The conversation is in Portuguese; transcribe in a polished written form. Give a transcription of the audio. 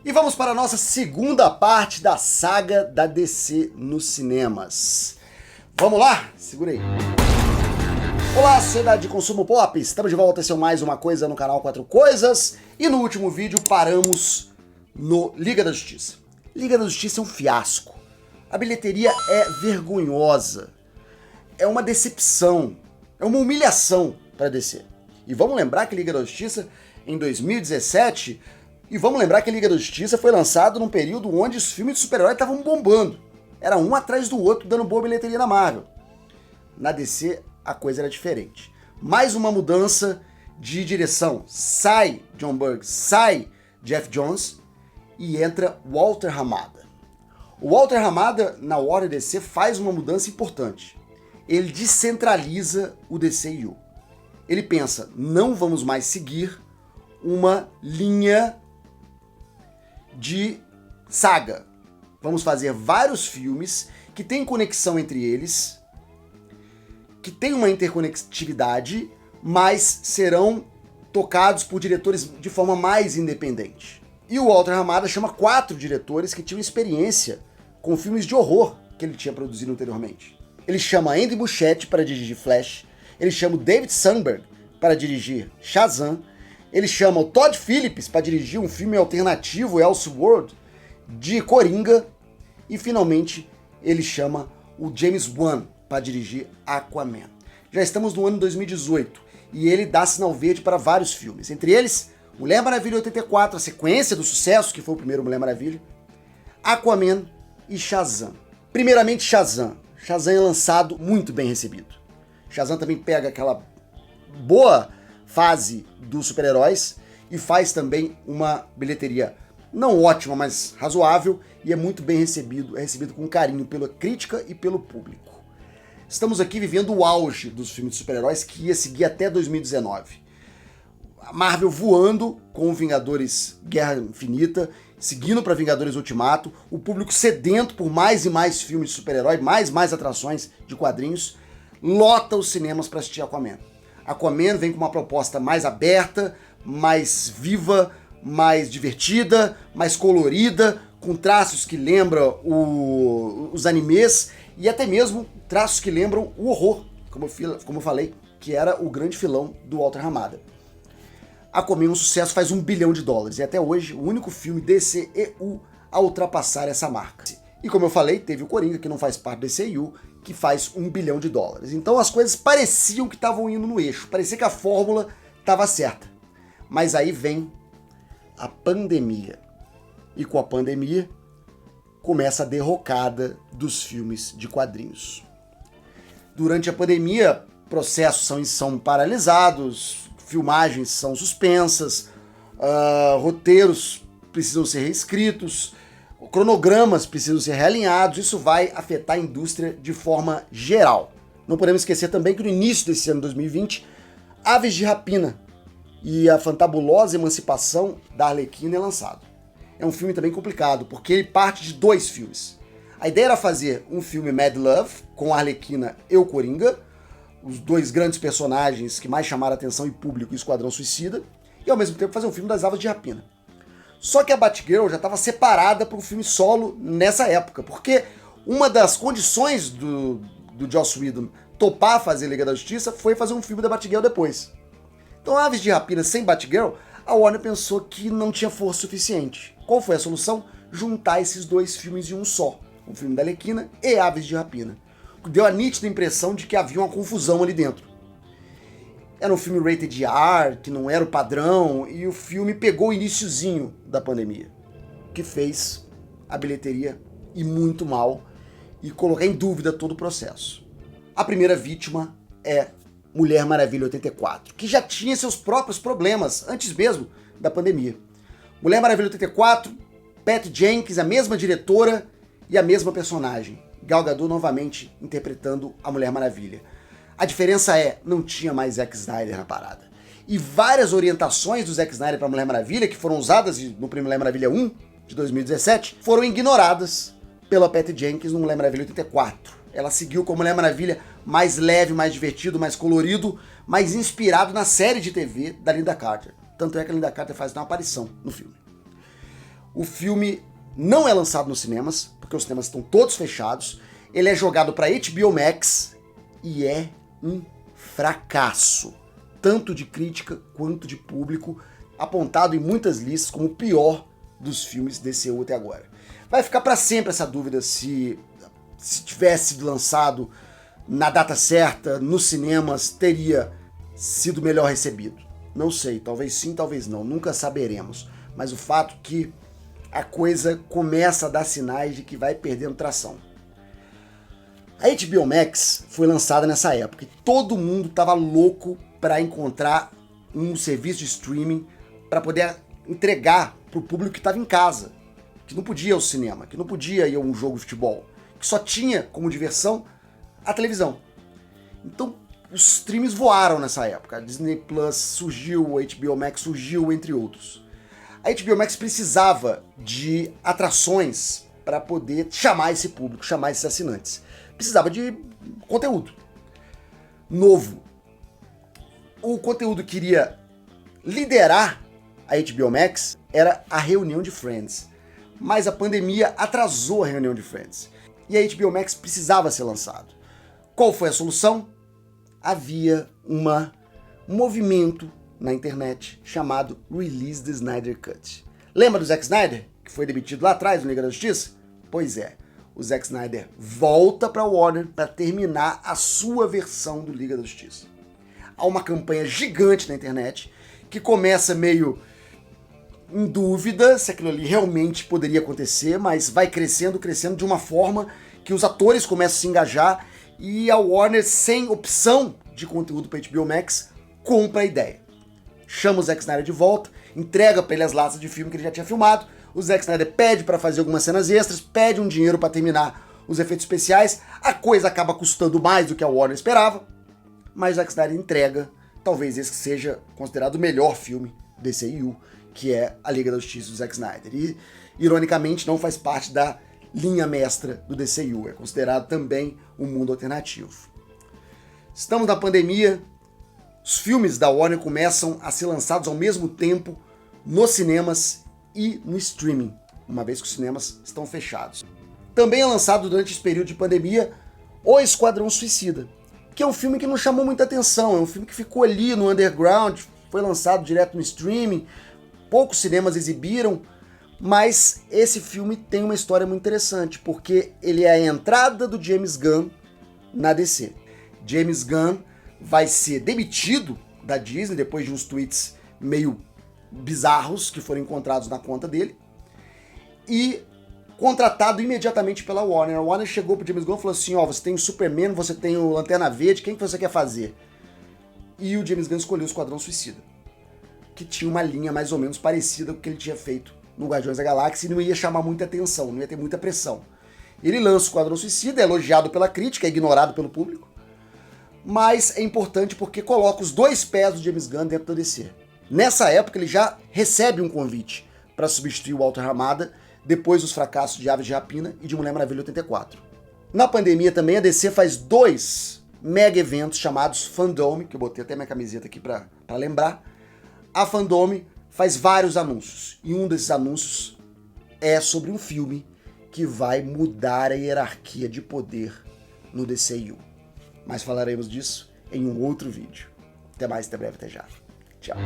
E vamos para a nossa segunda parte da saga da DC nos cinemas. Vamos lá? Segura aí. Olá, sociedade de consumo pop! Estamos de volta, esse é mais uma coisa no canal 4 Coisas. E no último vídeo paramos no Liga da Justiça. Liga da Justiça é um fiasco. A bilheteria é vergonhosa. É uma decepção. É uma humilhação para DC. E vamos lembrar que Liga da Justiça, em 2017... E vamos lembrar que a Liga da Justiça foi lançado num período onde os filmes de super-herói estavam bombando. Era um atrás do outro, dando boa bilheteria na Marvel. Na DC, a coisa era diferente. Mais uma mudança de direção. Sai Jon Berg, sai Geoff Johns e entra Walter Hamada. O Walter Hamada, na Warner DC, faz uma mudança importante. Ele descentraliza o DCU. Ele pensa, não vamos mais seguir uma linha de saga. Vamos fazer vários filmes que têm conexão entre eles, que têm uma interconectividade, mas serão tocados por diretores de forma mais independente. E o Walter Hamada chama 4 diretores que tinham experiência com filmes de horror que ele tinha produzido anteriormente. Ele chama Andy Muschietti para dirigir Flash, ele chama o David Sandberg para dirigir Shazam, ele chama o Todd Phillips para dirigir um filme alternativo, Elseworld, de Coringa. E, finalmente, ele chama o James Wan para dirigir Aquaman. Já estamos no ano 2018 e ele dá sinal verde para vários filmes. Entre eles, Mulher Maravilha 84, a sequência do sucesso que foi o primeiro Mulher Maravilha, Aquaman e Shazam. Primeiramente, Shazam. Shazam é lançado muito bem recebido. Shazam também pega aquela boa fase dos super-heróis e faz também uma bilheteria não ótima, mas razoável, e é muito bem recebido, é recebido com carinho pela crítica e pelo público. Estamos aqui vivendo o auge dos filmes de super-heróis que ia seguir até 2019. A Marvel voando com Vingadores Guerra Infinita, seguindo para Vingadores Ultimato, o público sedento por mais e mais filmes de super-herói, mais atrações de quadrinhos, lota os cinemas para assistir Aquaman. Aquaman vem com uma proposta mais aberta, mais viva, mais divertida, mais colorida, com traços que lembram os animes e até mesmo traços que lembram o horror, como eu falei, que era o grande filão do Walter Hamada. Aquaman é um sucesso, faz $1 bilhão e até hoje o único filme DCEU a ultrapassar essa marca. E como eu falei, teve o Coringa, que não faz parte do DCEU, que faz $1 bilhão. Então as coisas pareciam que estavam indo no eixo, parecia que a fórmula estava certa. Mas aí vem a pandemia. E com a pandemia começa a derrocada dos filmes de quadrinhos. Durante a pandemia, processos são paralisados, filmagens são suspensas, roteiros precisam ser reescritos, cronogramas precisam ser realinhados, isso vai afetar a indústria de forma geral. Não podemos esquecer também que no início desse ano 2020, Aves de Rapina e a fantabulosa emancipação da Arlequina é lançado. É um filme também complicado, porque ele parte de 2 filmes. A ideia era fazer um filme Mad Love, com a Arlequina e o Coringa, os 2 grandes personagens que mais chamaram a atenção e público, o Esquadrão Suicida, e ao mesmo tempo fazer um filme das Aves de Rapina. Só que a Batgirl já estava separada para um filme solo nessa época, porque uma das condições do Joss Whedon topar fazer Liga da Justiça foi fazer um filme da Batgirl depois. Então, Aves de Rapina sem Batgirl, a Warner pensou que não tinha força suficiente. Qual foi a solução? Juntar esses 2 filmes em um só, o filme da Arlequina e Aves de Rapina. Deu a nítida impressão de que havia uma confusão ali dentro. Era um filme rated R, que não era o padrão, e o filme pegou o iniciozinho da pandemia, que fez a bilheteria ir muito mal e colocar em dúvida todo o processo. A primeira vítima é Mulher Maravilha 84, que já tinha seus próprios problemas antes mesmo da pandemia. Mulher Maravilha 84, Patty Jenkins, a mesma diretora e a mesma personagem. Gal Gadot novamente interpretando a Mulher Maravilha. A diferença é, não tinha mais Zack Snyder na parada. E várias orientações do Zack Snyder para Mulher Maravilha, que foram usadas no primeiro Mulher Maravilha 1, de 2017, foram ignoradas pela Patty Jenkins no Mulher Maravilha 84. Ela seguiu com a Mulher Maravilha mais leve, mais divertido, mais colorido, mais inspirado na série de TV da Linda Carter. Tanto é que a Linda Carter faz uma aparição no filme. O filme não é lançado nos cinemas, porque os cinemas estão todos fechados. Ele é jogado para HBO Max e é um fracasso, tanto de crítica quanto de público, apontado em muitas listas como o pior dos filmes DCU até agora. Vai ficar para sempre essa dúvida se tivesse sido lançado na data certa, nos cinemas, teria sido melhor recebido. Não sei, talvez sim, talvez não, nunca saberemos. Mas o fato é que a coisa começa a dar sinais de que vai perdendo tração. A HBO Max foi lançada nessa época e todo mundo estava louco para encontrar um serviço de streaming para poder entregar para o público que estava em casa, que não podia ir ao cinema, que não podia ir a um jogo de futebol, que só tinha como diversão a televisão. Então os streams voaram nessa época. A Disney Plus surgiu, a HBO Max surgiu, entre outros. A HBO Max precisava de atrações para poder chamar esse público, chamar esses assinantes. Precisava de conteúdo novo. O conteúdo que iria liderar a HBO Max era a reunião de Friends. Mas a pandemia atrasou a reunião de Friends. E a HBO Max precisava ser lançado. Qual foi a solução? Havia um movimento na internet chamado Release the Snyder Cut. Lembra do Zack Snyder, que foi demitido lá atrás no Liga da Justiça? Pois é, o Zack Snyder volta para Warner para terminar a sua versão do Liga da Justiça. Há uma campanha gigante na internet que começa meio em dúvida se aquilo ali realmente poderia acontecer, mas vai crescendo de uma forma que os atores começam a se engajar e a Warner, sem opção de conteúdo para HBO Max, compra a ideia. Chama o Zack Snyder de volta, entrega para ele as latas de filme que ele já tinha filmado, o Zack Snyder pede para fazer algumas cenas extras, pede um dinheiro para terminar os efeitos especiais, a coisa acaba custando mais do que a Warner esperava, mas o Zack Snyder entrega, talvez esse que seja considerado o melhor filme DCU, que é a Liga da Justiça do Zack Snyder. E, ironicamente, não faz parte da linha mestra do DCU, é considerado também um mundo alternativo. Estamos na pandemia, os filmes da Warner começam a ser lançados ao mesmo tempo nos cinemas e no streaming, uma vez que os cinemas estão fechados. Também é lançado durante esse período de pandemia O Esquadrão Suicida, que é um filme que não chamou muita atenção, é um filme que ficou ali no underground, foi lançado direto no streaming, poucos cinemas exibiram, mas esse filme tem uma história muito interessante, porque ele é a entrada do James Gunn na DC. James Gunn vai ser demitido da Disney depois de uns tweets meio bizarros que foram encontrados na conta dele e contratado imediatamente pela Warner. A Warner chegou pro James Gunn e falou assim, você tem o Superman, você tem o Lanterna Verde, quem que você quer fazer? E o James Gunn escolheu o Esquadrão Suicida, que tinha uma linha mais ou menos parecida com o que ele tinha feito no Guardiões da Galáxia e não ia chamar muita atenção, não ia ter muita pressão. Ele lança o Esquadrão Suicida, é elogiado pela crítica, é ignorado pelo público, mas é importante porque coloca os dois pés do James Gunn dentro da DC. Nessa época ele já recebe um convite para substituir o Walter Hamada depois dos fracassos de Aves de Rapina e de Mulher Maravilha 84. Na pandemia também a DC faz 2 mega eventos chamados Fandome, que eu botei até minha camiseta aqui para lembrar. A Fandome faz vários anúncios e um desses anúncios é sobre um filme que vai mudar a hierarquia de poder no DCU. Mas falaremos disso em um outro vídeo. Até mais, até breve, até já. Tchau.